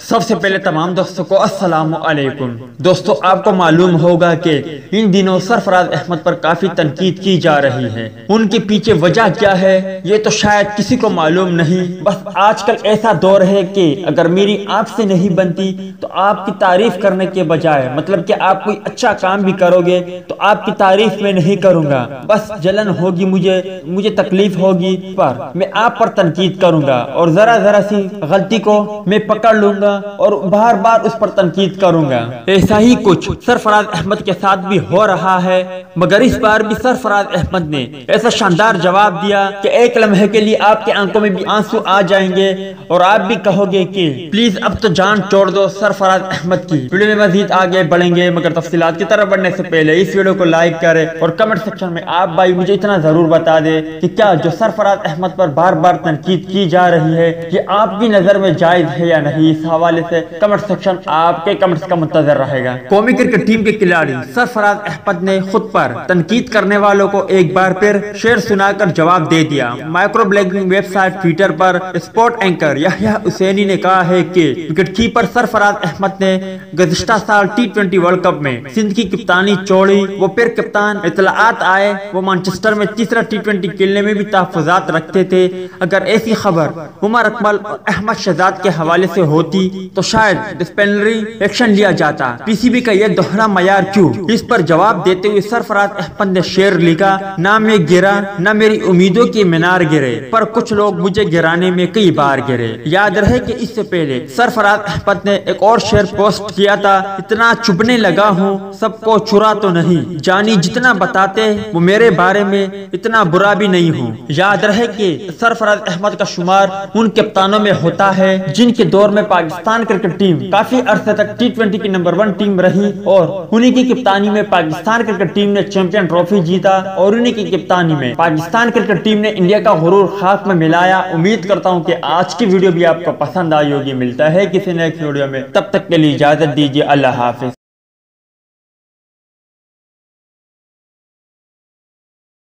सबसे पहले तमाम दोस्तों को अस्सलाम वालेकुम। दोस्तों, आपको मालूम होगा कि इन दिनों सरफराज अहमद पर काफी तनकीद की जा रही है। उनके पीछे वजह क्या है ये तो शायद किसी को मालूम नहीं। बस आजकल ऐसा दौर है कि अगर मेरी आपसे नहीं बनती तो आपकी तारीफ करने के बजाय, मतलब कि आप कोई अच्छा काम भी करोगे तो आपकी तारीफ में नहीं करूंगा। बस जलन होगी, मुझे तकलीफ होगी, पर मैं आप पर तनकीद करूंगा और जरा जरा सी गलती को मैं पकड़ लूंगा और बार बार उस पर तनकीद करूंगा। ऐसा ही कुछ सरफराज अहमद के साथ भी हो रहा है, मगर इस बार भी सरफराज अहमद ने ऐसा शानदार जवाब दिया कि एक लम्हे के लिए आपके आंखों में भी आंसू आ जाएंगे और आप भी कहोगे कि प्लीज अब तो जान छोड़ दो सरफराज अहमद की। वीडियो में मजीद आगे बढ़ेंगे, मगर तफसीलात की तरफ बढ़ने से पहले इस वीडियो को लाइक करें और कमेंट सेक्शन में आप भाई मुझे इतना जरूर बता दे कि क्या जो सरफराज अहमद पर बार बार तनकीद की जा रही है ये आपकी नजर में जायज है या नहीं। इस हवाले से कमेंट सेक्शन आपके कमेंट्स का मुंतजर रहेगा। कौमी क्रिकेट टीम के खिलाड़ी सरफराज अहमद ने खुद पर तनकीद करने वालों को एक बार फिर शेर सुनाकर जवाब दे दिया। माइक्रो ब्लॉगिंग वेबसाइट ट्विटर पर स्पोर्ट एंकर याह्या हुसैनी ने कहा है कि विकेट कीपर सरफराज अहमद ने गुज़िश्ता साल T20 वर्ल्ड कप में सिंध की कप्तानी छोड़ी। वो फिर कप्तान इतलात आए वो मैनचेस्टर में तीसरा T20 खेलने में भी तहफ़्फ़ुज़ात रखते थे। अगर ऐसी खबर उमर अकमल और अहमद शहजाद के हवाले से होती तो शायद डिसिप्लिनरी एक्शन लिया जाता। पीसीबी का यह दोहरा मयार क्यों? इस पर जवाब देते हुए सरफराज अहमद ने शेर लिखा, ना मैं गिरा ना मेरी उम्मीदों के मीनार गिरे, पर कुछ लोग मुझे गिराने में कई बार गिरे। याद रहे कि इससे पहले सरफराज अहमद ने एक और शेर पोस्ट किया था, इतना चुभने लगा हूँ सबको चुरा तो नहीं, जानी जितना बताते वो मेरे बारे में इतना बुरा भी नहीं हूँ। याद रहे कि सरफराज अहमद का शुमार उन कप्तानों में होता है जिनके दौर में पाकिस्तान क्रिकेट टीम काफी अरसे तक T20 की नंबर 1 टीम रही और उन्हीं की कप्तानी में पाकिस्तान क्रिकेट टीम ने चैंपियन ट्रॉफी जीता और उन्हीं की कप्तानी में पाकिस्तान क्रिकेट टीम ने इंडिया का गुरूर खाक में मिलाया। उम्मीद करता हूं कि आज की वीडियो भी आपको पसंद आई होगी। मिलता है किसी नेक्स्ट वीडियो में, तब तक के लिए इजाजत दीजिए। अल्लाह हाफिज।